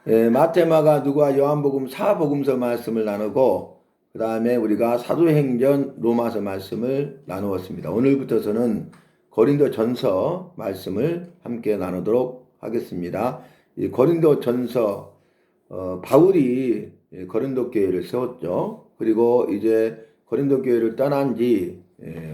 마테마가 누가 요한복음 사복음서 말씀을 나누고 그 다음에 우리가 사도행전 로마서 말씀을 나누었습니다. 오늘부터서는 고린도전서 말씀을 함께 나누도록 하겠습니다. 이 고린도전서 바울이 고린도 교회를 세웠죠. 그리고 이제 고린도 교회를 떠난 지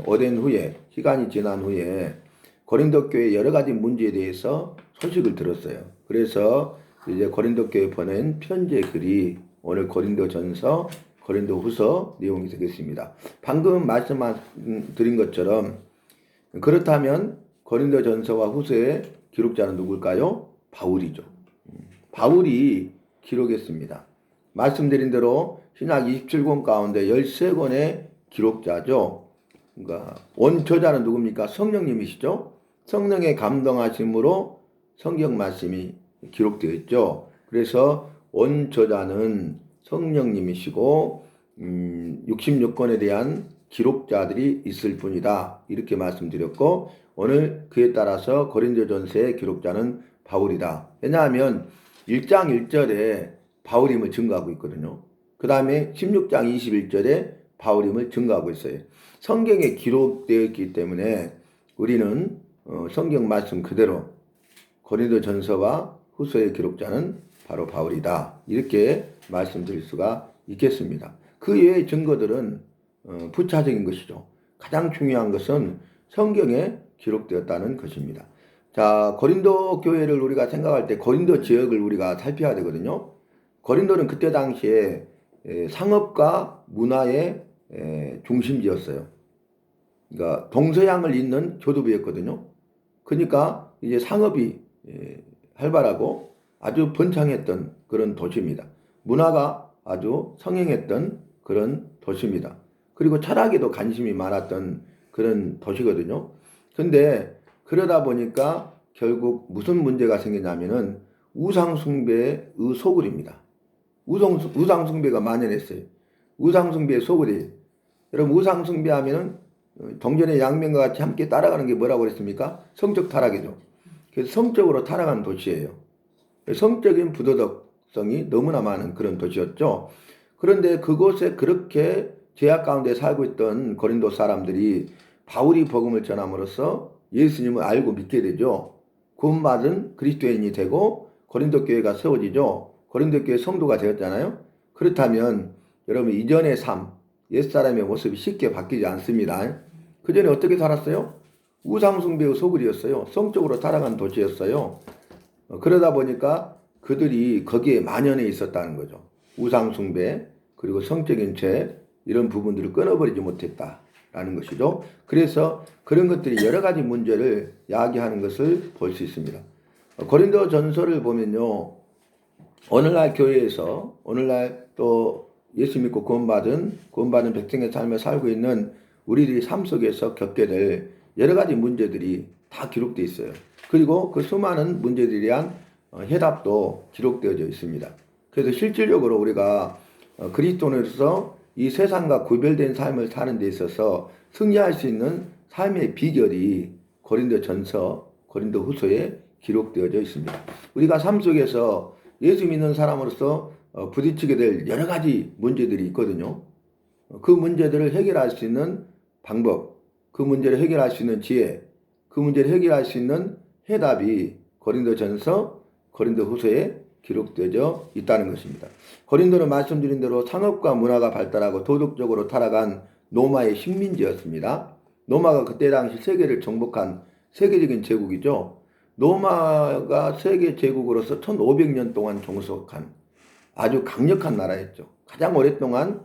오랜 후에 시간이 지난 후에 고린도 교회 여러 가지 문제에 대해서 소식을 들었어요. 그래서 이제 고린도 교회 보낸 편지의 글이 오늘 고린도전서, 고린도후서 내용이 되겠습니다. 방금 말씀드린 것처럼 그렇다면 고린도전서와 후서의 기록자는 누굴까요? 바울이죠. 바울이 기록했습니다. 말씀드린 대로 신약 27권 가운데 13권의 기록자죠. 그러니까 원저자는 누굽니까? 성령님이시죠. 성령의 감동하심으로 성경 말씀이 기록되어 있죠. 그래서 원저자는 성령님이시고 66권에 대한 기록자들이 있을 뿐이다. 이렇게 말씀드렸고 오늘 그에 따라서 고린도전서의 기록자는 바울이다. 왜냐하면 1장 1절에 바울임을 증거하고 있거든요. 그 다음에 16장 21절에 바울임을 증거하고 있어요. 성경에 기록되어 있기 때문에 우리는 성경 말씀 그대로 고린도전서와 후서의 기록자는 바로 바울이다. 이렇게 말씀드릴 수가 있겠습니다. 그 외의 증거들은 부차적인 것이죠. 가장 중요한 것은 성경에 기록되었다는 것입니다. 자, 고린도 교회를 우리가 생각할 때 고린도 지역을 우리가 살펴야 되거든요. 고린도는 그때 당시에 상업과 문화의 중심지였어요. 그러니까 동서양을 잇는 교두보였거든요. 그러니까 이제 상업이 활발하고 아주 번창했던 그런 도시입니다. 문화가 아주 성행했던 그런 도시입니다. 그리고 철학에도 관심이 많았던 그런 도시거든요. 근데 그러다 보니까 결국 무슨 문제가 생기냐면은 우상숭배의 소굴입니다. 우상숭배가 만연했어요. 우상숭배의 소굴이. 여러분 우상숭배하면은 동전의 양면과 같이 함께 따라가는 게 뭐라고 그랬습니까? 성적 타락이죠. 그래서 성적으로 타락한 도시예요. 성적인 부도덕성이 너무나 많은 그런 도시였죠. 그런데 그곳에 그렇게 죄악 가운데 살고 있던 고린도 사람들이 바울이 복음을 전함으로써 예수님을 알고 믿게 되죠. 구원받은 그리스도인이 되고 고린도 교회가 세워지죠. 고린도 교회 성도가 되었잖아요. 그렇다면 여러분 이전의 삶, 옛사람의 모습이 쉽게 바뀌지 않습니다. 그 전에 어떻게 살았어요? 우상숭배의 소굴이었어요. 성적으로 타락한 도시였어요. 그러다 보니까 그들이 거기에 만연해 있었다는 거죠. 우상숭배 그리고 성적인 죄 이런 부분들을 끊어버리지 못했다라는 것이죠. 그래서 그런 것들이 여러 가지 문제를 야기하는 것을 볼 수 있습니다. 고린도 전서를 보면요. 오늘날 교회에서 오늘날 또 예수 믿고 구원받은 백성의 삶을 살고 있는 우리들이 삶 속에서 겪게 될 여러 가지 문제들이 다 기록되어 있어요. 그리고 그 수많은 문제들에 대한 해답도 기록되어져 있습니다. 그래서 실질적으로 우리가 그리스도인으로서 이 세상과 구별된 삶을 사는 데 있어서 승리할 수 있는 삶의 비결이 고린도전서, 고린도후서에 기록되어져 있습니다. 우리가 삶 속에서 예수 믿는 사람으로서 부딪히게 될 여러 가지 문제들이 있거든요. 그 문제들을 해결할 수 있는 방법, 그 문제를 해결할 수 있는 지혜, 그 문제를 해결할 수 있는 해답이 고린도전서, 고린도후서에 기록되어져 있다는 것입니다. 고린도는 말씀드린 대로 상업과 문화가 발달하고 도덕적으로 타락한 로마의 식민지였습니다. 로마가 그때 당시 세계를 정복한 세계적인 제국이죠. 로마가 세계 제국으로서 1500년 동안 종속한 아주 강력한 나라였죠. 가장 오랫동안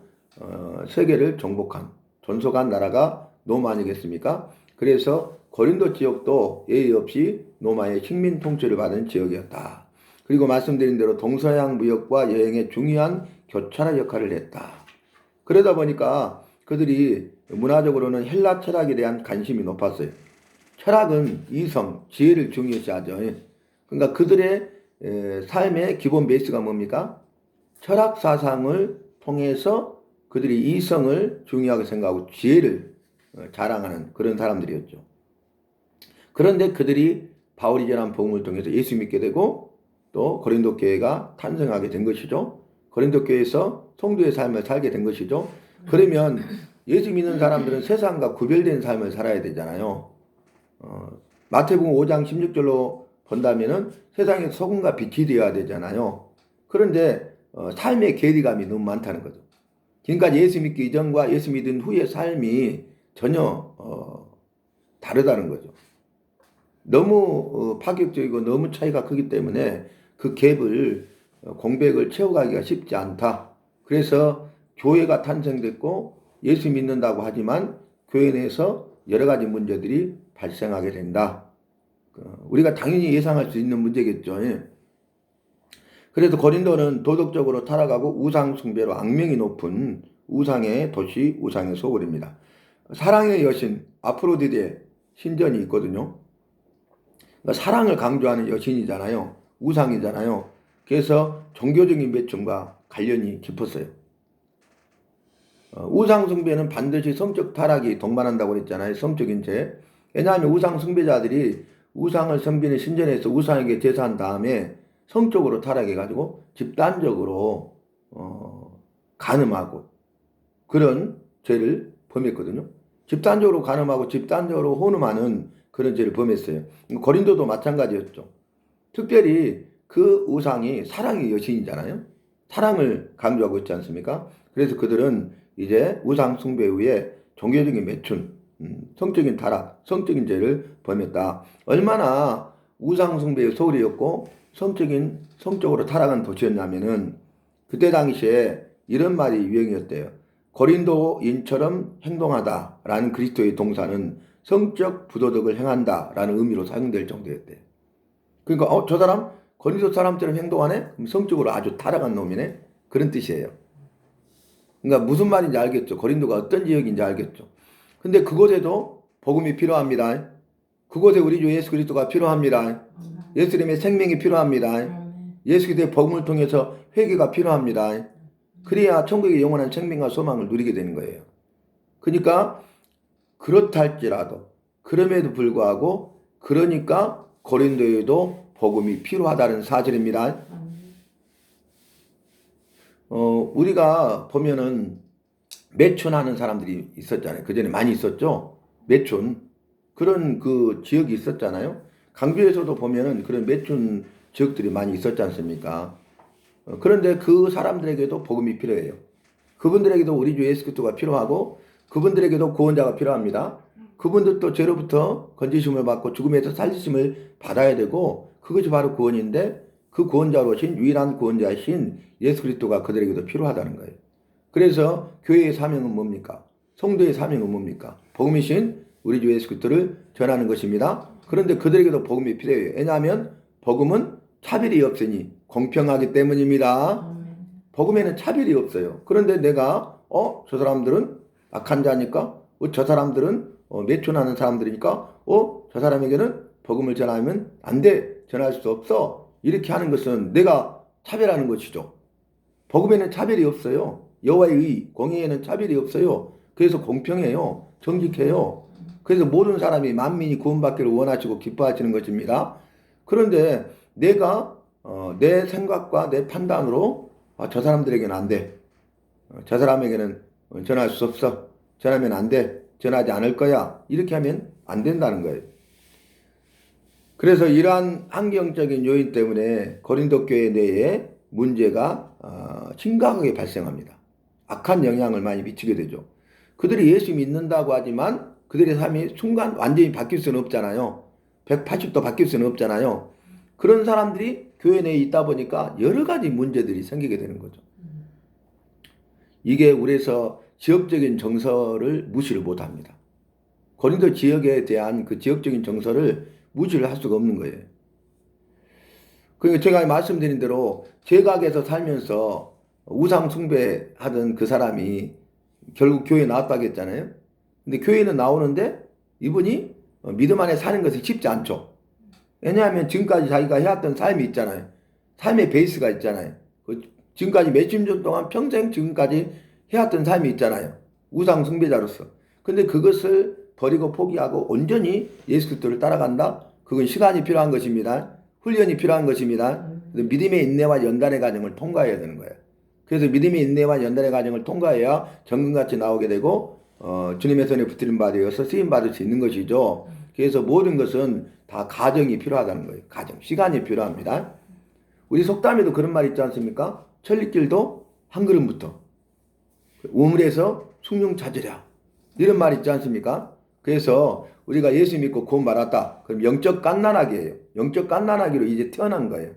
세계를 정복한 존속한 나라가 로마 아니겠습니까? 그래서 고린도 지역도 예의 없이 로마의 식민 통치를 받은 지역이었다. 그리고 말씀드린 대로 동서양 무역과 여행의 중요한 교차로 역할을 했다. 그러다 보니까 그들이 문화적으로는 헬라 철학에 대한 관심이 높았어요. 철학은 이성, 지혜를 중요시하죠. 그러니까 그들의 삶의 기본 베이스가 뭡니까? 철학 사상을 통해서 그들이 이성을 중요하게 생각하고 지혜를 자랑하는 그런 사람들이었죠. 그런데 그들이 바울이 전한 복음을 통해서 예수 믿게 되고 또 고린도 교회가 탄생하게 된 것이죠. 고린도 교회에서 성도의 삶을 살게 된 것이죠. 그러면 예수 믿는 사람들은 세상과 구별된 삶을 살아야 되잖아요. 마태복음 5장 16절로 본다면은 세상에 소금과 빛이 되어야 되잖아요. 그런데 삶의 괴리감이 너무 많다는 거죠. 지금까지 예수 믿기 이전과 예수 믿은 후의 삶이 전혀 다르다는 거죠. 너무 파격적이고 너무 차이가 크기 때문에 그 갭을 공백을 채워가기가 쉽지 않다. 그래서 교회가 탄생됐고 예수 믿는다고 하지만 교회 내에서 여러 가지 문제들이 발생하게 된다. 우리가 당연히 예상할 수 있는 문제겠죠. 그래서 고린도는 도덕적으로 타락하고 우상 숭배로 악명이 높은 우상의 도시, 우상의 소굴입니다. 사랑의 여신 아프로디데 신전이 있거든요. 그러니까 사랑을 강조하는 여신이잖아요. 우상이잖아요. 그래서 종교적인 매춘과 관련이 깊었어요. 우상 숭배는 반드시 성적 타락이 동반한다고 그랬잖아요. 성적인 죄. 왜냐하면 우상 숭배자들이 우상을 섬기는 신전에서 우상에게 제사한 다음에 성적으로 타락해가지고 집단적으로 간음하고 그런 죄를 범했거든요. 집단적으로 간음하고 집단적으로 혼음하는 그런 죄를 범했어요. 고린도도 마찬가지였죠. 특별히 그 우상이 사랑의 여신이잖아요. 사랑을 강조하고 있지 않습니까? 그래서 그들은 이제 우상 숭배 후에 종교적인 매춘, 성적인 타락, 성적인 죄를 범했다. 얼마나 우상 숭배의 소울이었고 성적으로 타락한 도시였냐면은 그때 당시에 이런 말이 유행이었대요. 고린도인처럼 행동하다라는 그리스도의 동사는 성적 부도덕을 행한다라는 의미로 사용될 정도였대요. 그러니까 저 사람 고린도 사람처럼 행동하네? 그럼 성적으로 아주 타락한 놈이네? 그런 뜻이에요. 그러니까 무슨 말인지 알겠죠. 고린도가 어떤 지역인지 알겠죠. 근데 그곳에도 복음이 필요합니다. 그곳에 우리 주 예수 그리스도가 필요합니다. 예수님의 생명이 필요합니다. 예수 그리스도의 복음을 통해서 회개가 필요합니다. 그래야 천국의 영원한 생명과 소망을 누리게 되는 거예요. 그러니까 그렇다 할지라도 그럼에도 불구하고 그러니까 고린도에도 복음이 필요하다는 사실입니다. 우리가 보면은 매춘하는 사람들이 있었잖아요. 그전에 많이 있었죠. 매춘 그런 그 지역이 있었잖아요. 강주에서도 보면은 그런 매춘 지역들이 많이 있었지 않습니까? 그런데 그 사람들에게도 복음이 필요해요. 그분들에게도 우리 주 예수 그리스도가 필요하고 그분들에게도 구원자가 필요합니다. 그분들도 죄로부터 건지심을 받고 죽음에서 살리심을 받아야 되고 그것이 바로 구원인데 그 구원자로신 유일한 구원자이신 예수 그리스도가 그들에게도 필요하다는 거예요. 그래서 교회의 사명은 뭡니까? 성도의 사명은 뭡니까? 복음이신 우리 주 예수 그리스도를 전하는 것입니다. 그런데 그들에게도 복음이 필요해요. 왜냐하면 복음은 차별이 없으니 공평하기 때문입니다. 복음에는 차별이 없어요. 그런데 내가 저 사람들은 악한 자니까 저 사람들은 매춘하는 사람들이니까 저 사람에게는 복음을 전하면 안 돼. 전할 수 없어. 이렇게 하는 것은 내가 차별하는 것이죠. 복음에는 차별이 없어요. 여호와의 의, 공의에는 차별이 없어요. 그래서 공평해요. 정직해요. 그래서 모든 사람이 만민이 구원받기를 원하시고 기뻐하시는 것입니다. 그런데 내가 내 생각과 내 판단으로 저 사람들에게는 안 돼. 저 사람에게는 전할 수 없어. 전하면 안 돼. 전하지 않을 거야. 이렇게 하면 안 된다는 거예요. 그래서 이러한 환경적인 요인 때문에 고린도 교회 내에 문제가 심각하게 발생합니다. 악한 영향을 많이 미치게 되죠. 그들이 예수 믿는다고 하지만 그들의 삶이 순간 완전히 바뀔 수는 없잖아요. 180도 바뀔 수는 없잖아요. 그런 사람들이 교회 내에 있다 보니까 여러 가지 문제들이 생기게 되는 거죠. 이게 우리에서 지역적인 정서를 무시를 못합니다. 고린도 지역에 대한 그 지역적인 정서를 무시를 할 수가 없는 거예요. 그러니까 제가 말씀드린 대로 제각에서 살면서 우상 숭배하던 그 사람이 결국 교회에 나왔다고 했잖아요. 근데 교회는 나오는데 이분이 믿음 안에 사는 것이 쉽지 않죠. 왜냐하면 지금까지 자기가 해왔던 삶이 있잖아요. 삶의 베이스가 있잖아요. 지금까지 몇십 년 동안 평생 지금까지 해왔던 삶이 있잖아요. 우상 숭배자로서. 근데 그것을 버리고 포기하고 온전히 예수 그리스도를 따라간다? 그건 시간이 필요한 것입니다. 훈련이 필요한 것입니다. 그래서 믿음의 인내와 연단의 과정을 통과해야 되는 거예요. 그래서 믿음의 인내와 연단의 과정을 통과해야 정금같이 나오게 되고 주님의 손에 붙들림 받으어서 쓰임 받을 수 있는 것이죠. 그래서 모든 것은 다 과정이 필요하다는 거예요. 과정, 시간이 필요합니다. 우리 속담에도 그런 말 있지 않습니까? 천리길도 한 걸음부터 우물에서 숭늉 찾으랴 이런 말 있지 않습니까? 그래서 우리가 예수 믿고 구원 받았다. 그럼 영적 갓난아기예요. 영적 갓난아기로 이제 태어난 거예요.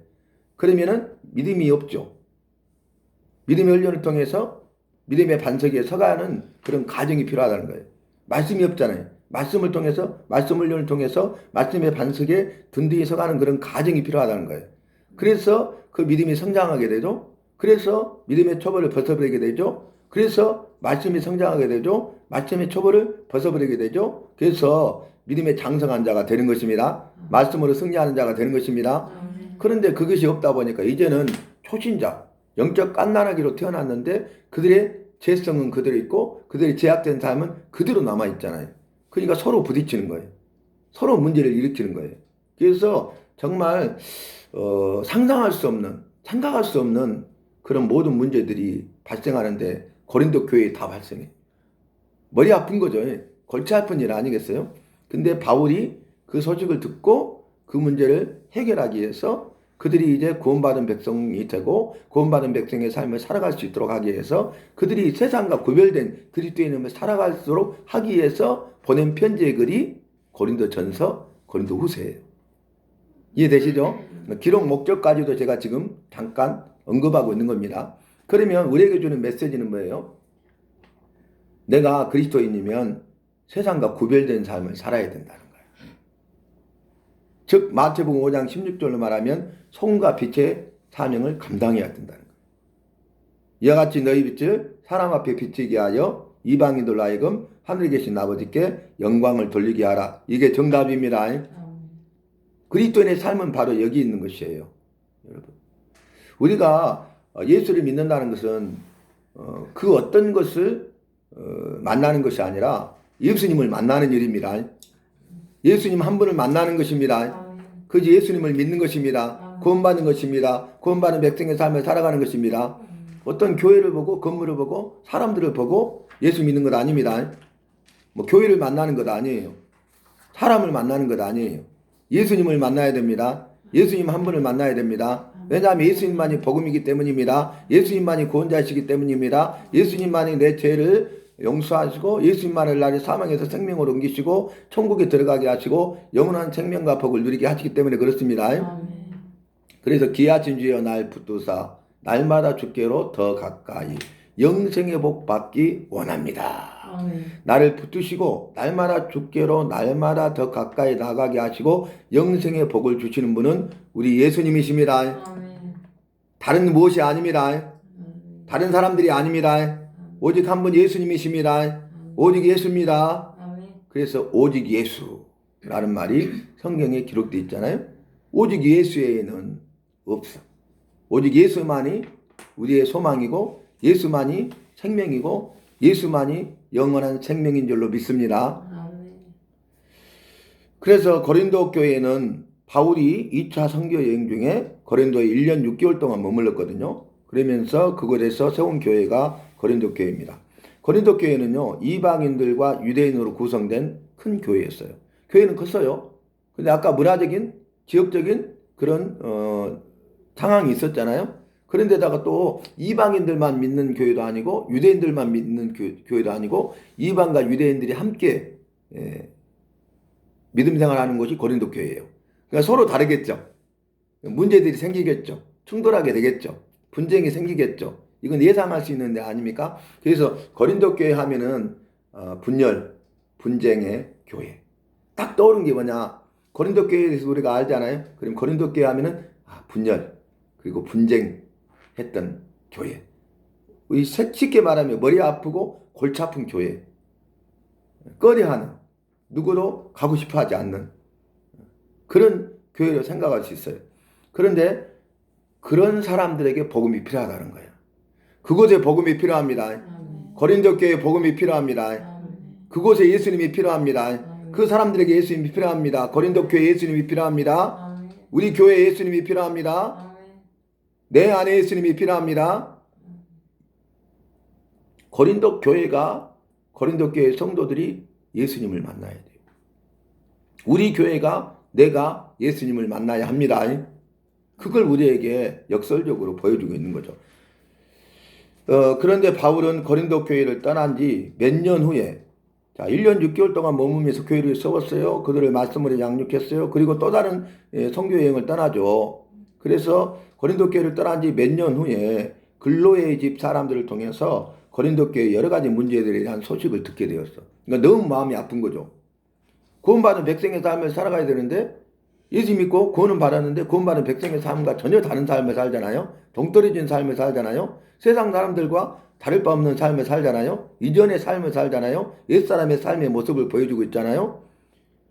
그러면은 믿음이 없죠. 믿음의 훈련을 통해서 믿음의 반석에 서가는 그런 과정이 필요하다는 거예요. 말씀이 없잖아요. 말씀을 통해서, 말씀 훈련을 통해서 말씀의 반석에 든든히 서가는 그런 과정이 필요하다는 거예요. 그래서 그 믿음이 성장하게 되죠. 그래서 믿음의 초벌을 벗어버리게 되죠. 그래서 말씀이 성장하게 되죠. 말씀의 초벌을 벗어버리게 되죠. 그래서 믿음의 장성한 자가 되는 것입니다. 말씀으로 승리하는 자가 되는 것입니다. 그런데 그것이 없다 보니까 이제는 초신자, 영적 갓난아기로 태어났는데 그들의 죄성은 그대로 있고 그들의 제약된 삶은 그대로 남아있잖아요. 그러니까 서로 부딪히는 거예요. 서로 문제를 일으키는 거예요. 그래서 정말 상상할 수 없는, 생각할 수 없는 그런 모든 문제들이 발생하는데 고린도 교회에 다 발생해. 머리 아픈 거죠. 골치 아픈 일 아니겠어요? 근데 바울이 그 소식을 듣고 그 문제를 해결하기 위해서 그들이 이제 구원받은 백성이 되고 구원받은 백성의 삶을 살아갈 수 있도록 하기 위해서 그들이 세상과 구별된 그리스도의 이름을 살아갈수록 하기 위해서 보낸 편지의 글이 고린도전서, 고린도후서예요. 이해되시죠? 기록 목적까지도 제가 지금 잠깐 언급하고 있는 겁니다. 그러면 우리에게 주는 메시지는 뭐예요? 내가 그리스도인이면 세상과 구별된 삶을 살아야 된다는 거예요. 즉 마태복음 5장 16절로 말하면 소금과 빛의 사명을 감당해야 된다는 거예요. 이와 같이 너희 빛을 사람 앞에 비치게 하여 이방인들 하여금 하늘에 계신 아버지께 영광을 돌리게 하라. 이게 정답입니다. 그리스도인의 삶은 바로 여기 있는 것이에요. 여러분, 우리가 예수를 믿는다는 것은 그 어떤 것을 만나는 것이 아니라 예수님을 만나는 일입니다. 예수님 한 분을 만나는 것입니다. 그 예수님을 믿는 것입니다. 구원받는 것입니다. 구원받은 백성의 삶을 살아가는 것입니다. 어떤 교회를 보고 건물을 보고 사람들을 보고 예수 믿는 것 아닙니다. 뭐 교회를 만나는 것 아니에요. 사람을 만나는 것 아니에요. 예수님을 만나야 됩니다. 예수님 한 분을 만나야 됩니다. 왜냐하면 예수님만이 복음이기 때문입니다. 예수님만이 구원자이시기 때문입니다. 예수님만이 내 죄를 용서하시고 예수님만을 나를 사망에서 생명으로 옮기시고 천국에 들어가게 하시고 영원한 생명과 복을 누리게 하시기 때문에 그렇습니다. 그래서 기하신 주여 날 붙드사 날마다 주께로 더 가까이 영생의 복 받기 원합니다. 나를 붙드시고 날마다 주께로 날마다 더 가까이 나가게 하시고 영생의 복을 주시는 분은 우리 예수님이십니다. 다른 무엇이 아닙니다. 다른 사람들이 아닙니다. 오직 한 분 예수님이십니다. 오직 예수입니다. 그래서 오직 예수라는 말이 성경에 기록되어 있잖아요. 오직 예수 외에는 없어. 오직 예수만이 우리의 소망이고 예수만이 생명이고 예수만이 영원한 생명인 줄로 믿습니다. 그래서 고린도 교회는 바울이 2차 선교 여행 중에 고린도에 1년 6개월 동안 머물렀거든요. 그러면서 그곳에서 세운 교회가 고린도 교회입니다. 고린도 교회는요, 이방인들과 유대인으로 구성된 큰 교회였어요. 교회는 컸어요. 근데 아까 문화적인, 지역적인 그런 상황이 있었잖아요. 그런데다가 또 이방인들만 믿는 교회도 아니고 유대인들만 믿는 교회도 아니고 이방과 유대인들이 함께 믿음 생활하는 것이 고린도 교회예요. 그러니까 서로 다르겠죠. 문제들이 생기겠죠. 충돌하게 되겠죠. 분쟁이 생기겠죠. 이건 예상할 수 있는 데 아닙니까? 그래서 고린도 교회 하면은 분열, 분쟁의 교회. 딱 떠오른 게 뭐냐? 고린도 교회에 대해서 우리가 알잖아요. 그럼 고린도 교회 하면은 분열, 그리고 분쟁 했던 교회. 쉽게 말하면 머리 아프고 골치 아픈 교회. 꺼려하는, 누구도 가고 싶어 하지 않는 그런 교회로 생각할 수 있어요. 그런데 그런 사람들에게 복음이 필요하다는 거예요. 그곳에 복음이 필요합니다. 고린도 교회에 복음이 필요합니다. 그곳에 예수님이 필요합니다. 그 사람들에게 예수님이 필요합니다. 고린도 교회에 예수님이 필요합니다. 우리 교회에 예수님이 필요합니다. 내 안에 예수님이 필요합니다. 고린도 교회가, 고린도 교회 성도들이 예수님을 만나야 돼요. 우리 교회가, 내가 예수님을 만나야 합니다. 그걸 우리에게 역설적으로 보여주고 있는 거죠. 그런데 바울은 고린도 교회를 떠난 지 몇 년 후에, 자, 1년 6개월 동안 머무면서 교회를 세웠어요. 그들을 말씀으로 양육했어요. 그리고 또 다른 선교 여행을 떠나죠. 그래서 고린도 교회를 떠난 지 몇 년 후에 글로의 집 사람들을 통해서 고린도 교회 여러 가지 문제들에 대한 소식을 듣게 되었어. 그러니까 너무 마음이 아픈 거죠. 구원받은 백성의 삶을 살아가야 되는데, 예수 믿고 구원은 받았는데 구원받은 백성의 삶과 전혀 다른 삶을 살잖아요. 동떨어진 삶을 살잖아요. 세상 사람들과 다를 바 없는 삶을 살잖아요. 이전의 삶을 살잖아요. 옛사람의 삶의 모습을 보여주고 있잖아요.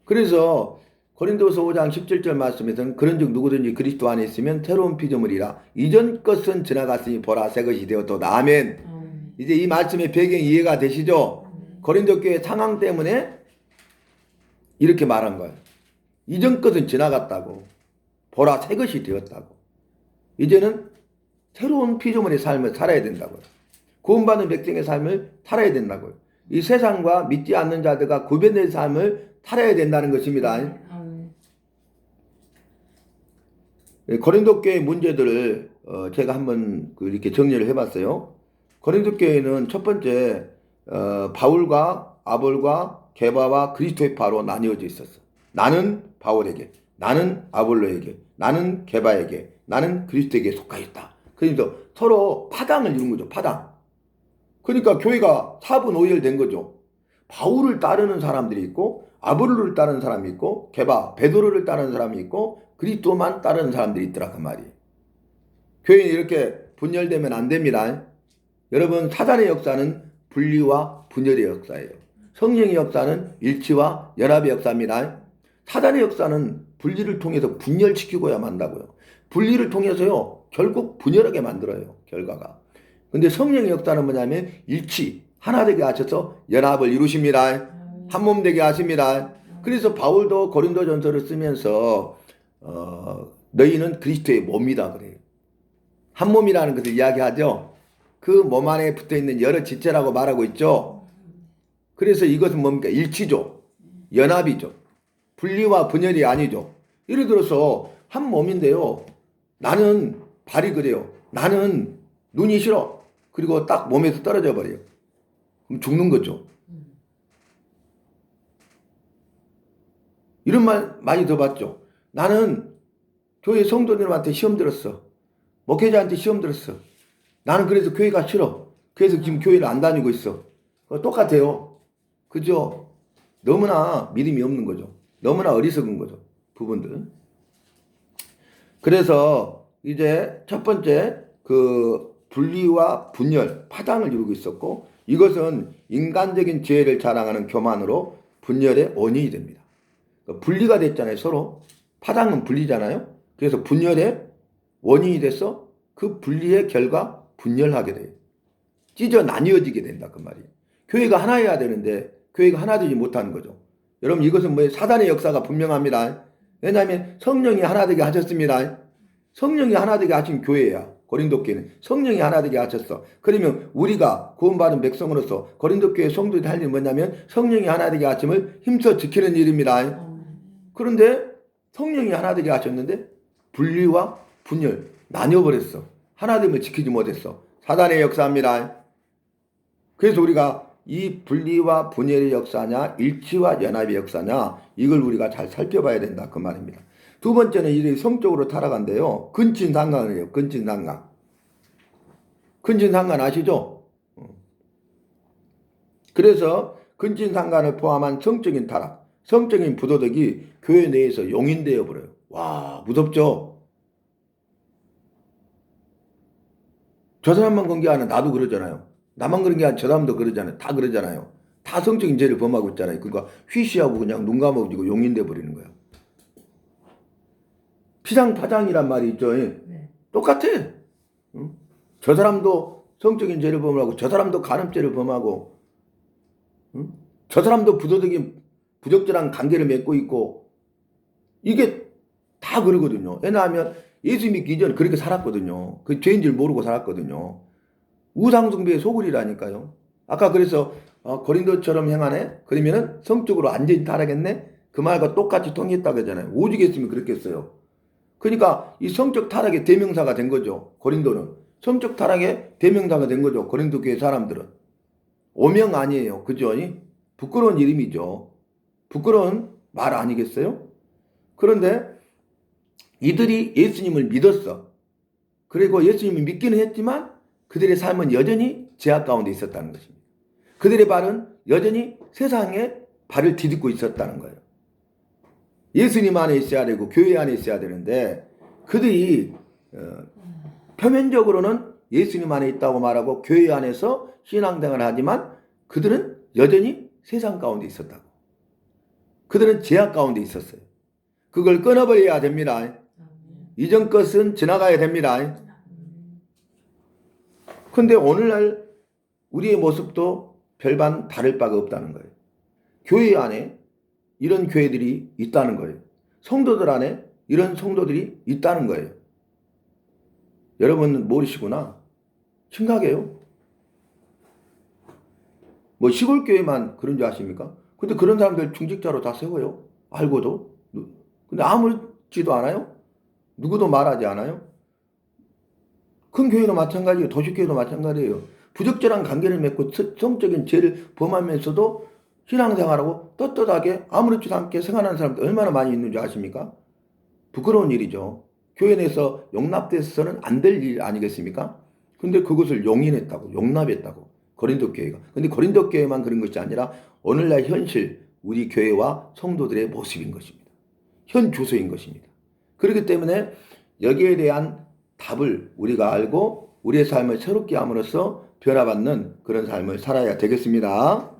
그래서 고린도서 5장 17절 말씀에서는 그런즉 누구든지 그리스도 안에 있으면 새로운 피조물이라 이전 것은 지나갔으니 보라 새 것이 되었도다. 아멘. 이제 이 말씀의 배경이 이해가 되시죠? 고린도 교회 상황 때문에 이렇게 말한 거예요. 이전 것은 지나갔다고. 보라 새 것이 되었다고. 이제는 새로운 피조물의 삶을 살아야 된다고요. 구원받은 백성의 삶을 살아야 된다고요. 이 세상과 믿지 않는 자들과 구별된 삶을 살아야 된다는 것입니다. 고린도 교회 문제들을 제가 한번 이렇게 정리를 해봤어요. 고린도 교회는 첫 번째 바울과 아볼과 게바와 그리스도의 파로 나뉘어져 있었어. 나는 바울에게, 나는 아볼로에게, 나는 게바에게, 나는 그리스도에게 속하였다. 그래서 서로 파당을 이룬 거죠. 파당. 그러니까 교회가 4분 5열 된 거죠. 바울을 따르는 사람들이 있고, 아볼로를 따르는 사람이 있고, 게바, 베드로를 따르는 사람이 있고, 그리스도만 따르는 사람들이 있더라 그 말이에요. 교회는 이렇게 분열되면 안 됩니다. 여러분, 사단의 역사는 분리와 분열의 역사예요. 성령의 역사는 일치와 연합의 역사입니다. 사단의 역사는 분리를 통해서 분열시키고야 만다고요. 분리를 통해서요, 결국 분열하게 만들어요, 결과가. 근데 성령의 역사는 뭐냐면 일치, 하나 되게 하셔서 연합을 이루십니다. 한 몸 되게 하십니다. 그래서 바울도 고린도 전서를 쓰면서 너희는 그리스도의 몸이다 그래요. 한 몸이라는 것을 이야기하죠. 그 몸 안에 붙어있는 여러 지체라고 말하고 있죠. 그래서 이것은 뭡니까? 일치죠. 연합이죠. 분리와 분열이 아니죠. 예를 들어서 한 몸인데요. 나는 발이 그래요. 나는 눈이 싫어. 그리고 딱 몸에서 떨어져 버려요. 그럼 죽는 거죠. 이런 말 많이 들어봤죠. 나는 교회 성도들한테 시험 들었어. 목회자한테 시험 들었어. 나는 그래서 교회가 싫어. 그래서 지금 교회를 안 다니고 있어. 똑같아요. 그죠? 너무나 믿음이 없는 거죠. 너무나 어리석은 거죠. 부분들. 그래서 이제 첫 번째 그 분리와 분열, 파당을 이루고 있었고, 이것은 인간적인 지혜를 자랑하는 교만으로 분열의 원인이 됩니다. 분리가 됐잖아요, 서로. 파당은 분리잖아요. 그래서 분열의 원인이 돼서 그 분리의 결과 분열하게 돼요. 찢어 나뉘어지게 된다 그 말이에요. 교회가 하나여야 되는데 교회가 하나 되지 못하는 거죠. 여러분, 이것은 뭐예요? 사단의 역사가 분명합니다. 왜냐하면 성령이 하나 되게 하셨습니다. 성령이 하나 되게 하신 교회야. 고린도 교회는 성령이 하나 되게 하셨어. 그러면 우리가 구원받은 백성으로서 고린도 교회 성도들이 할 일은 뭐냐면 성령이 하나 되게 하심을 힘써 지키는 일입니다. 그런데 성령이 하나 되게 하셨는데 분리와 분열, 나뉘어버렸어. 하나됨을 지키지 못했어. 사단의 역사입니다. 그래서 우리가 이 분리와 분열의 역사냐, 일치와 연합의 역사냐, 이걸 우리가 잘 살펴봐야 된다 그 말입니다. 두 번째는 이들이 성적으로 타락한데요. 근친상간을 해요. 근친상간. 근친상간 아시죠? 그래서 근친상간을 포함한 성적인 타락, 성적인 부도덕이 교회 내에서 용인되어 버려요. 와, 무섭죠? 저 사람만 그런 게 아니라 나도 그러잖아요. 나만 그런 게 아니라 저 사람도 그러잖아요. 다 그러잖아요. 다 성적인 죄를 범하고 있잖아요. 그러니까 휘시하고 그냥 눈 감아지고 용인돼 버리는 거예요. 피상파장이란 말이 있죠. 네. 똑같아. 응? 저 사람도 성적인 죄를 범하고 저 사람도 간음죄를 범하고 응? 저 사람도 부도덕인 부적절한 관계를 맺고 있고 이게 다 그러거든요. 왜냐하면 예수 믿기 이전 그렇게 살았거든요. 그 죄인 줄 모르고 살았거든요. 우상숭배의 소굴이라니까요. 아까 그래서 고린도처럼 행하네? 그러면은 성적으로 완전히 타락했네? 그 말과 똑같이 통했다고 하잖아요. 오죽 했으면 그랬겠어요. 그러니까 이 성적 타락의 대명사가 된 거죠. 고린도는. 성적 타락의 대명사가 된 거죠. 고린도 교회 사람들은. 오명 아니에요. 그죠? 부끄러운 이름이죠. 부끄러운 말 아니겠어요? 그런데 이들이 예수님을 믿었어. 그리고 예수님을 믿기는 했지만 그들의 삶은 여전히 죄악 가운데 있었다는 것입니다. 그들의 발은 여전히 세상에 발을 디딛고 있었다는 거예요. 예수님 안에 있어야 되고 교회 안에 있어야 되는데 그들이 표면적으로는 예수님 안에 있다고 말하고 교회 안에서 신앙생활을 하지만 그들은 여전히 세상 가운데 있었다고. 그들은 죄악 가운데 있었어요. 그걸 끊어버려야 됩니다. 이전 것은 지나가야 됩니다. 근데 오늘날 우리의 모습도 별반 다를 바가 없다는 거예요. 교회 안에 이런 교회들이 있다는 거예요. 성도들 안에 이런 성도들이 있다는 거예요. 여러분은 모르시구나. 심각해요. 뭐 시골 교회만 그런 줄 아십니까? 근데 그런 사람들 중직자로 다 세워요. 알고도. 근데 아무렇지도 않아요. 누구도 말하지 않아요. 큰 교회도 마찬가지예요. 도시교회도 마찬가지예요. 부적절한 관계를 맺고 성적인 죄를 범하면서도 신앙생활하고 떳떳하게 아무렇지도 않게 생활하는 사람들 얼마나 많이 있는지 아십니까? 부끄러운 일이죠. 교회 내에서 용납돼서는 안 될 일 아니겠습니까? 근데 그것을 용인했다고, 용납했다고. 고린도 교회가. 근데 고린도 교회만 그런 것이 아니라 오늘날 현실 우리 교회와 성도들의 모습인 것입니다. 현 주소인 것입니다. 그렇기 때문에 여기에 대한 답을 우리가 알고 우리의 삶을 새롭게 함으로써 변화받는 그런 삶을 살아야 되겠습니다.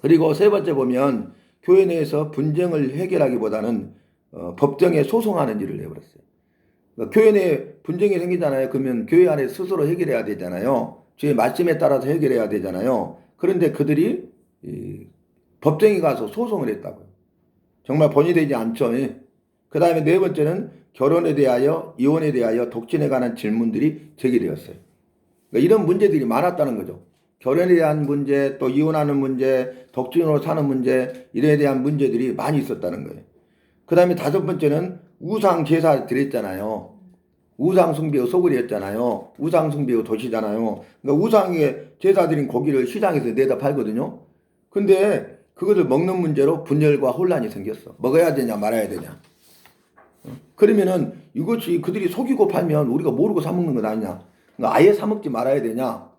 그리고 세 번째 보면 교회 내에서 분쟁을 해결하기보다는 법정에 소송하는 일을 해버렸어요. 그러니까 교회 내에 분쟁이 생기잖아요. 그러면 교회 안에 스스로 해결해야 되잖아요. 주의 말씀에 따라서 해결해야 되잖아요. 그런데 그들이 법정에 가서 소송을 했다고요. 정말 본의 되지 않죠. 그 다음에 네 번째는 결혼에 대하여, 이혼에 대하여, 독신에 관한 질문들이 제기되었어요. 그러니까 이런 문제들이 많았다는 거죠. 결혼에 대한 문제, 또 이혼하는 문제, 독신으로 사는 문제, 이에 대한 문제들이 많이 있었다는 거예요. 그 다음에 다섯 번째는 우상 제사 드렸잖아요. 우상 숭배의 소굴이었잖아요. 우상 숭배의 도시잖아요. 그러니까 우상에 제사 드린 고기를 시장에서 내다 팔거든요. 근데 그것을 먹는 문제로 분열과 혼란이 생겼어. 먹어야 되냐 말아야 되냐. 그러면은 이것이 그들이 속이고 팔면 우리가 모르고 사 먹는 건 아니냐. 그러니까 아예 사 먹지 말아야 되냐.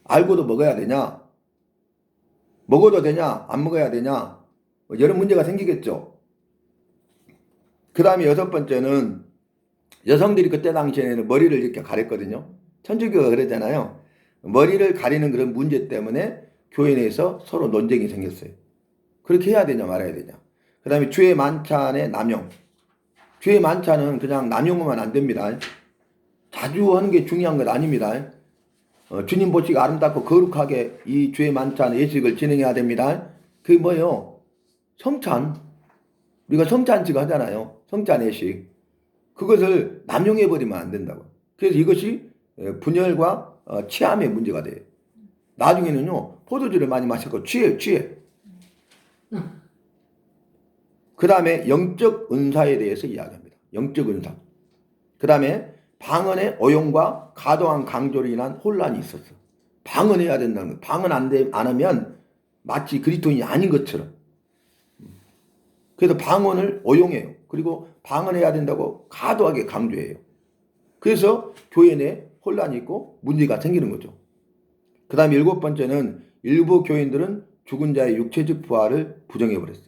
알고도 먹어야 되냐. 먹어도 되냐 안 먹어야 되냐. 여러 문제가 생기겠죠. 그 다음에 여섯 번째는 여성들이 그때 당시에는 머리를 이렇게 가렸거든요. 천주교가 그러잖아요. 머리를 가리는 그런 문제 때문에 교회 내에서 서로 논쟁이 생겼어요. 그렇게 해야 되냐 말아야 되냐. 그 다음에 주의 만찬의 남용. 주의 만찬은 그냥 남용하면 안 됩니다. 자주 하는 게 중요한 건 아닙니다. 주님 보시기 아름답고 거룩하게 이 주의 만찬 예식을 진행해야 됩니다. 그게 뭐예요? 성찬. 우리가 성찬식 하잖아요. 성찬 예식. 그것을 남용해버리면 안 된다고. 그래서 이것이 분열과 취함의 문제가 돼요. 나중에는요, 포도주를 많이 마셨고 취해. 그 다음에 영적 은사에 대해서 이야기합니다. 영적 은사. 그 다음에 방언의 오용과 과도한 강조로 인한 혼란이 있었어. 방언해야 된다는 거. 방언 안 하면 마치 그리스도인이 아닌 것처럼. 그래서 방언을 오용해요. 그리고 방언해야 된다고 과도하게 강조해요. 그래서 교회 내 혼란이 있고 문제가 생기는 거죠. 그 다음에 일곱 번째는 일부 교인들은 죽은 자의 육체적 부활을 부정해버렸어요.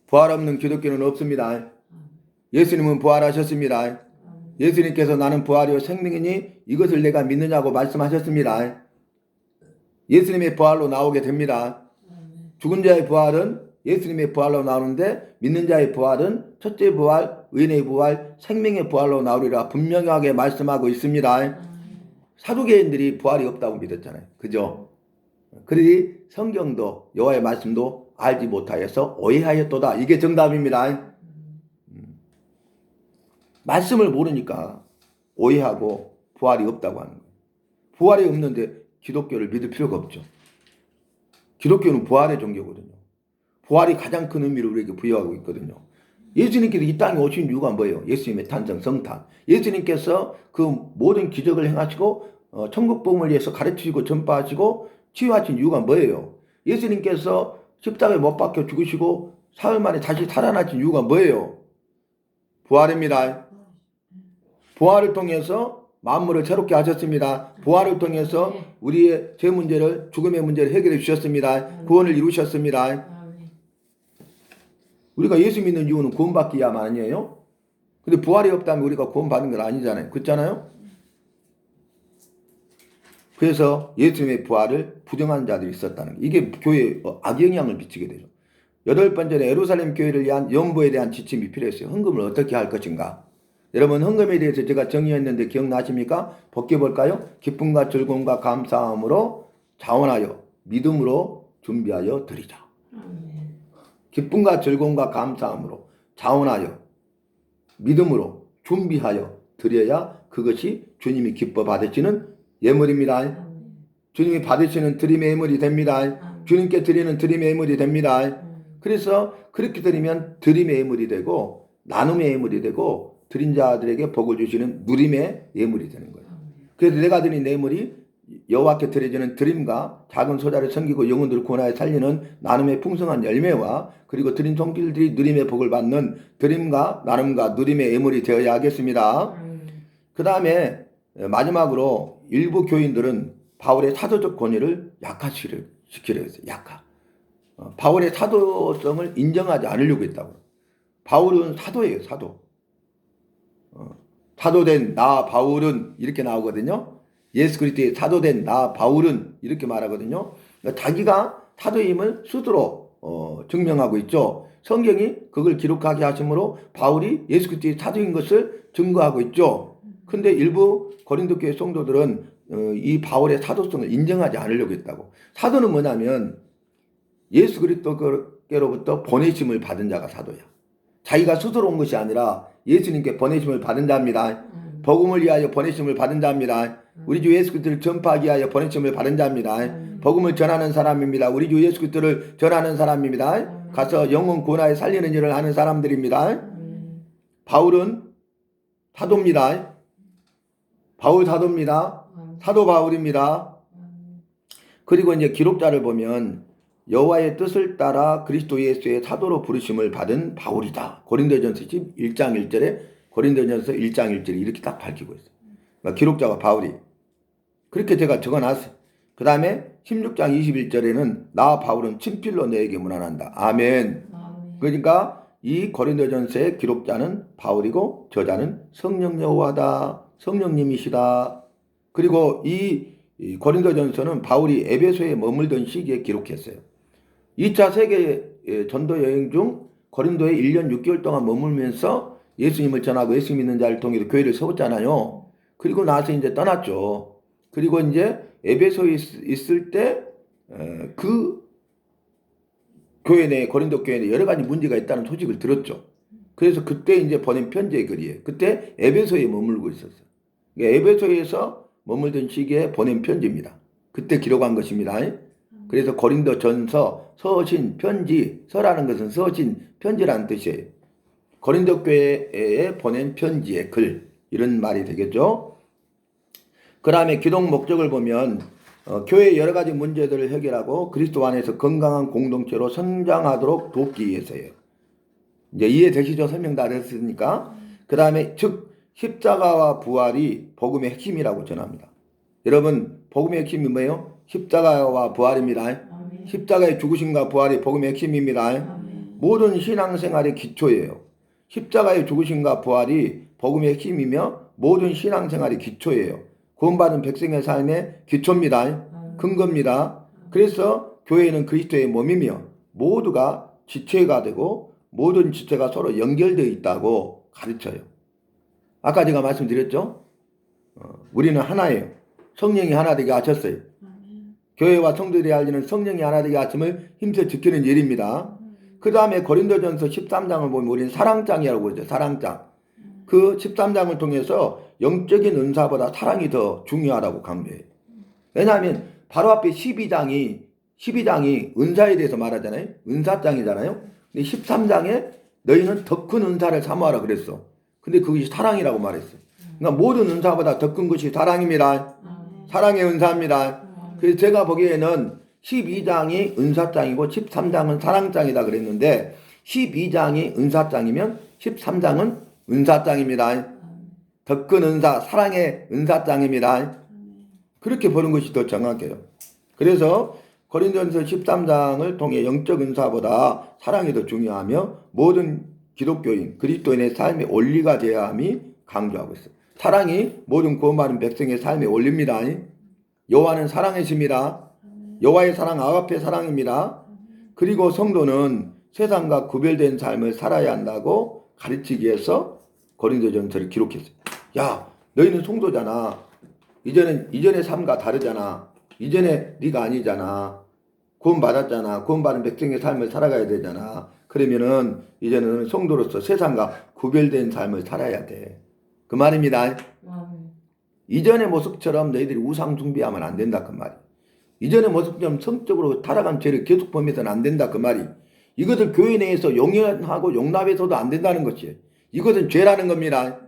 부활 없는 기독교는 없습니다. 예수님은 부활하셨습니다. 예수님께서 나는 부활이요 생명이니 이것을 내가 믿느냐고 말씀하셨습니다. 예수님의 부활로 나오게 됩니다. 죽은 자의 부활은 예수님의 부활로 나오는데 믿는 자의 부활은 첫째 부활, 의인의 부활, 생명의 부활로 나오리라 분명하게 말씀하고 있습니다. 사두개인들이 부활이 없다고 믿었잖아요. 그죠? 그러니 성경도 여호와의 말씀도 알지 못하여서 오해하였도다. 이게 정답입니다. 말씀을 모르니까 오해하고 부활이 없다고 하는 거예요. 부활이 없는데 기독교를 믿을 필요가 없죠. 기독교는 부활의 종교거든요. 부활이 가장 큰 의미를 우리에게 부여하고 있거든요. 예수님께서 이 땅에 오신 이유가 뭐예요? 예수님의 탄생, 성탄. 예수님께서 그 모든 기적을 행하시고 천국 복음을 위해서 가르치시고 전파하시고 치유하신 이유가 뭐예요? 예수님께서 십자가에 못 박혀 죽으시고 사흘 만에 다시 살아나신 이유가 뭐예요? 부활입니다. 부활을 통해서 만물을 새롭게 하셨습니다. 부활을 통해서 우리의 죄 문제를, 죽음의 문제를 해결해 주셨습니다. 구원을 이루셨습니다. 우리가 예수 믿는 이유는 구원받기 위함 아니에요? 근데 부활이 없다면 우리가 구원받은 건 아니잖아요. 그렇잖아요? 그래서 예수님의 부활을 부정한 자들이 있었다는 게 이게 교회에 악영향을 미치게 되죠. 8번째는 예루살렘 교회를 위한 연보에 대한 지침이 필요했어요. 헌금을 어떻게 할 것인가? 여러분 헌금에 대해서 제가 정의했는데 기억나십니까? 벗겨볼까요? 기쁨과 즐거움과 감사함으로 자원하여 믿음으로 준비하여 드리자. 기쁨과 즐거움과 감사함으로 자원하여 믿음으로 준비하여 드려야 그것이 주님이 기뻐 받으시는 예물입니다. 주님이 받으시는 드림의 예물이 됩니다. 주님께 드리는 드림의 예물이 됩니다. 그래서 그렇게 드리면 드림의 예물이 되고 나눔의 예물이 되고 드린 자들에게 복을 주시는 누림의 예물이 되는 거예요. 그래서 내가 드린 예물이 여호와께 드려지는 드림과 작은 소자를 섬기고 영혼들을 구원하여 살리는 나눔의 풍성한 열매와 그리고 드린 손길들이 누림의 복을 받는 드림과 나눔과 누림의 예물이 되어야 하겠습니다. 그 다음에 마지막으로 일부 교인들은 바울의 사도적 권위를 약화시키려 했어요. 약화. 바울의 사도성을 인정하지 않으려고 했다고. 바울은 사도예요. 사도. 사도된 나 바울은 이렇게 나오거든요. 예수 그리스도의 사도된 나 바울은 이렇게 말하거든요. 자기가 사도임을 스스로 증명하고 있죠. 성경이 그걸 기록하게 하심으로 바울이 예수 그리스도의 사도인 것을 증거하고 있죠. 근데 일부 고린도 교회 성도들은 이 바울의 사도성을 인정하지 않으려고 했다고. 사도는 뭐냐면 예수 그리스도께로부터 보내심을 받은 자가 사도야. 자기가 스스로 온 것이 아니라 예수님께 보내심을 받은 자입니다. 복음을 위하여 보내심을 받은 자입니다. 우리 주 예수 그리스도를 전파하기 위하여 보내심을 받은 자입니다. 복음을 전하는 사람입니다. 우리 주 예수 그리스도를 전하는 사람입니다. 가서 영혼 구원하여 살리는 일을 하는 사람들입니다. 바울은 사도입니다. 바울 사도입니다. 사도 바울입니다. 그리고 이제 기록자를 보면 여호와의 뜻을 따라 그리스도 예수의 사도로 부르심을 받은 바울이다. 고린도전서 1장 1절에 고린도전서 1장 1절이 이렇게 딱 밝히고 있어요. 그러니까 기록자가 바울이. 그렇게 제가 적어놨어요. 그 다음에 16장 21절에는 나 바울은 친필로 너에게 문안한다. 아멘. 그러니까 이 고린도전서의 기록자는 바울이고 저자는 성령 여호와다. 성령님이시다. 그리고 이 고린도전서는 바울이 에베소에 머물던 시기에 기록했어요. 2차 세계 전도 여행 중 고린도에 1년 6개월 동안 머물면서 예수님을 전하고 예수 믿는 자를 통해서 교회를 세웠잖아요. 그리고 나서 이제 떠났죠. 그리고 이제 에베소에 있을 때 그 교회 내 고린도 교회 내 여러 가지 문제가 있다는 소식을 들었죠. 그래서 그때 이제 보낸 편지의 글이에요. 그때 에베소에 머물고 있었어요. 에베소에서 머물던 시기에 보낸 편지입니다. 그때 기록한 것입니다. 그래서 고린도 전서, 서신, 편지, 서라는 것은 서신, 편지라는 뜻이에요. 고린도 교회에 보낸 편지의 글, 이런 말이 되겠죠. 그 다음에 기독 목적을 보면 교회의 여러 가지 문제들을 해결하고 그리스도 안에서 건강한 공동체로 성장하도록 돕기 위해서예요. 이제 이해되시죠? 설명 다 됐으니까. 그 다음에 즉 십자가와 부활이 복음의 핵심이라고 전합니다. 여러분 복음의 핵심이 뭐예요? 십자가와 부활입니다. 십자가의 죽으심과 부활이 복음의 핵심입니다. 모든 신앙생활의 기초예요. 십자가의 죽으심과 부활이 복음의 핵심이며 모든 신앙생활의 기초예요. 구원받은 백성의 삶의 기초입니다. 근거입니다. 그래서 교회는 그리스도의 몸이며 모두가 지체가 되고 모든 지체가 서로 연결되어 있다고 가르쳐요. 아까 제가 말씀드렸죠? 우리는 하나예요. 성령이 하나 되게 하셨어요. 교회와 성도들이 알리는 성령이 하나 되게 하심을 힘써 지키는 일입니다. 그 다음에 고린도전서 13장을 보면 우리는 사랑장이라고 그러죠. 사랑장. 그 13장을 통해서 영적인 은사보다 사랑이 더 중요하다고 강조해요. 왜냐하면 바로 앞에 12장이 은사에 대해서 말하잖아요. 은사장이잖아요. 근데 13장에 너희는 더 큰 은사를 사모하라 그랬어. 근데 그것이 사랑이라고 말했어. 그러니까 모든 은사보다 더 큰 것이 사랑입니다. 사랑의 은사입니다. 그래서 제가 보기에는 12장이 은사장이고 13장은 사랑장이다 그랬는데 12장이 은사장이면 13장은 은사장입니다. 더 큰 은사, 사랑의 은사장입니다. 그렇게 보는 것이 더 정확해요. 그래서 고린도전서 13장을 통해 영적 은사보다 사랑이 더 중요하며 모든 기독교인, 그리스도인의 삶의 원리가 되어야 함이 강조하고 있어요. 사랑이 모든 구원받은 백성의 삶의 원리입니다. 여호와는 사랑이십니다. 여호와의 사랑 아가페 사랑입니다. 그리고 성도는 세상과 구별된 삶을 살아야 한다고 가르치기 위해서 고린도전서를 기록했어요. 야, 너희는 성도잖아. 이전의 삶과 다르잖아. 이전에 네가 아니잖아. 구원받았잖아. 구원받은 백성의 삶을 살아가야 되잖아. 그러면은 이제는 성도로서 세상과 구별된 삶을 살아야 돼. 그 말입니다. 이전의 모습처럼 너희들이 우상 숭배하면 안 된다 그 말이. 이전의 모습처럼 성적으로 타락한 죄를 계속 범해서는 안 된다 그 말이. 이것을 교회 내에서 용인하고 용납해서도 안 된다는 것이. 이것은 죄라는 겁니다.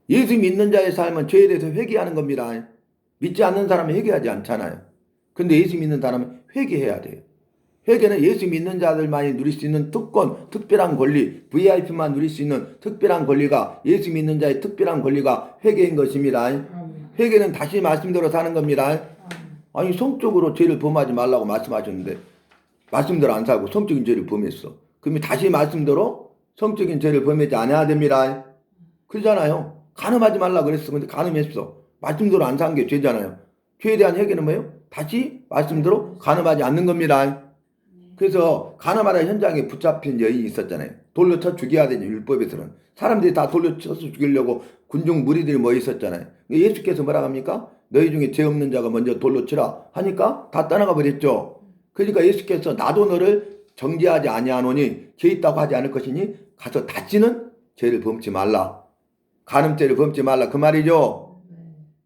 예수 믿는 자의 삶은 죄에 대해서 회개하는 겁니다. 믿지 않는 사람은 회개하지 않잖아요. 근데 예수 믿는 사람은 회개해야 돼요. 회개는 예수 믿는 자들만이 누릴 수 있는 특권, 특별한 권리, VIP만 누릴 수 있는 특별한 권리가 예수 믿는 자의 특별한 권리가 회개인 것입니다. 회개는 다시 말씀대로 사는 겁니다. 아니 성적으로 죄를 범하지 말라고 말씀하셨는데 말씀대로 안 살고 성적인 죄를 범했어. 그러면 다시 말씀대로 성적인 죄를 범하지 않아야 됩니다. 그러잖아요. 간음하지 말라 그랬어. 근데 간음했어. 말씀대로 안 산 게 죄잖아요. 죄에 대한 회개는 뭐예요? 다시 말씀대로 간음하지 않는 겁니다. 그래서 간음하다 현장에 붙잡힌 여인이 있었잖아요. 돌로 쳐 죽여야 되는 율법에서는. 사람들이 다 돌로 쳐서 죽이려고 군중 무리들이 모여 있었잖아요. 예수께서 뭐라고 합니까? 너희 중에 죄 없는 자가 먼저 돌로 치라 하니까 다 떠나가 버렸죠. 그러니까 예수께서 나도 너를 정죄하지 아니하노니 죄 있다고 하지 않을 것이니 가서 다시는 죄를 범치 말라. 간음죄를 범치 말라 그 말이죠.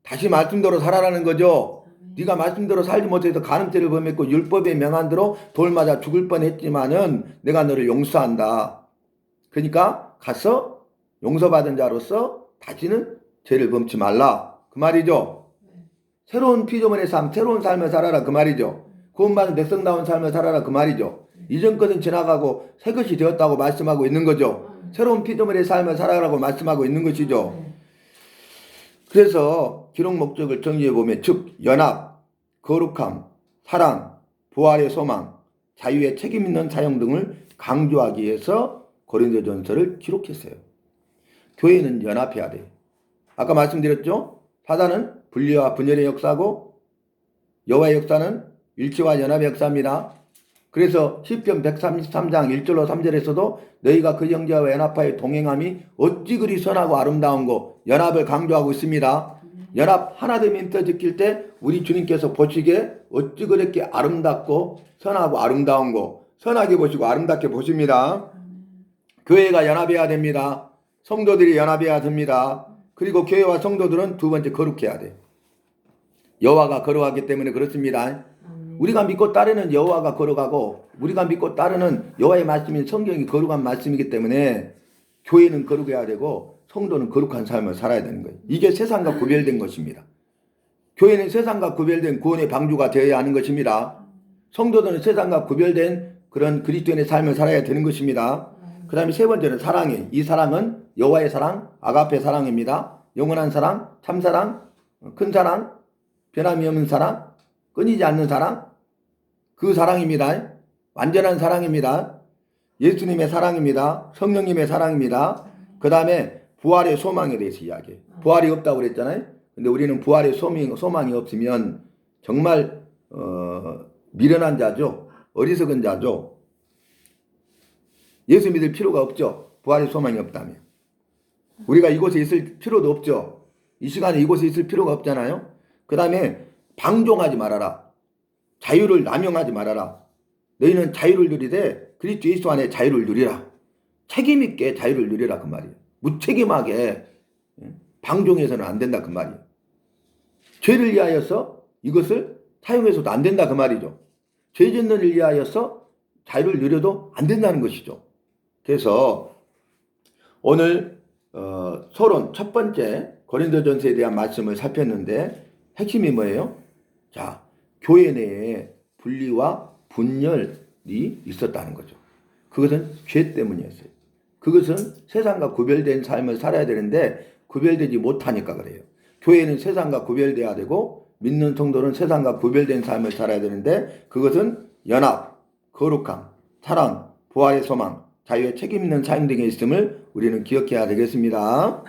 다시 말씀대로 살아라는 거죠. 네가 말씀대로 살지 못해서 간음죄를 범했고 율법에 명한 대로 돌 맞아 죽을 뻔했지만은 내가 너를 용서한다. 그러니까 가서 용서받은 자로서 다시는 죄를 범치 말라 그 말이죠. 새로운 피조물의 삶, 새로운 삶을 살아라 그 말이죠. 구원받은 백성다운 삶을 살아라 그 말이죠. 이전 것은 지나가고 새 것이 되었다고 말씀하고 있는 거죠. 새로운 피조물의 삶을 살아라고 말씀하고 있는 것이죠. 그래서 기록 목적을 정리해 보면 즉 연합, 거룩함, 사랑, 부활의 소망, 자유의 책임 있는 사용 등을 강조하기 위해서 고린도전서를 기록했어요. 교회는 연합해야 돼요. 아까 말씀드렸죠? 사단은 분리와 분열의 역사고 여호와의 역사는 일치와 연합의 역사입니다. 그래서 시편 133장 1절로 3절에서도 너희가 그 형제와 연합하여 동행함이 어찌 그리 선하고 아름다운고 연합을 강조하고 있습니다. 연합 하나 되면 지킬 때 우리 주님께서 보시기에 어찌 그렇게 아름답고 선하고 아름다운고 선하게 보시고 아름답게 보십니다. 교회가 연합해야 됩니다. 성도들이 연합해야 됩니다. 그리고 교회와 성도들은 두 번째 거룩해야 돼요. 여호와가 거룩하기 때문에 그렇습니다. 우리가 믿고 따르는 여호와가 거룩하고 우리가 믿고 따르는 여호와의 말씀인 성경이 거룩한 말씀이기 때문에 교회는 거룩해야 되고 성도는 거룩한 삶을 살아야 되는 거예요. 이게 세상과 구별된 것입니다. 교회는 세상과 구별된 구원의 방주가 되어야 하는 것입니다. 성도들은 세상과 구별된 그런 그리스도인의 삶을 살아야 되는 것입니다. 그 다음에 세 번째는 사랑이에요. 이 사랑은 여호와의 사랑, 아가페 사랑입니다. 영원한 사랑, 참사랑, 큰 사랑, 변함이 없는 사랑, 끊이지 않는 사랑, 그 사랑입니다. 완전한 사랑입니다. 예수님의 사랑입니다. 성령님의 사랑입니다. 그 다음에 부활의 소망에 대해서 이야기해요. 부활이 없다고 그랬잖아요. 근데 우리는 부활의 소망이 없으면 정말 미련한 자죠. 어리석은 자죠. 예수 믿을 필요가 없죠. 부활의 소망이 없다면. 우리가 이곳에 있을 필요도 없죠. 이 시간에 이곳에 있을 필요가 없잖아요. 그 다음에 방종하지 말아라. 자유를 남용하지 말아라. 너희는 자유를 누리되 그리스도 예수 안에 자유를 누리라. 책임있게 자유를 누리라 그 말이에요. 무책임하게 방종해서는 안 된다 그 말이에요. 죄를 위하여서 이것을 사용해서도 안 된다 그 말이죠. 죄 짓는 일 위하여서 자유를 누려도 안 된다는 것이죠. 그래서 오늘 서론 첫 번째 고린도전서에 대한 말씀을 살폈는데 핵심이 뭐예요? 자, 교회 내에 분리와 분열이 있었다는 거죠. 그것은 죄 때문이었어요. 그것은 세상과 구별된 삶을 살아야 되는데 구별되지 못하니까 그래요. 교회는 세상과 구별돼야 되고 믿는 성도는 세상과 구별된 삶을 살아야 되는데 그것은 연합, 거룩함, 사랑, 부활의 소망, 자유의 책임 있는 삶 등에 있음을 우리는 기억해야 되겠습니다.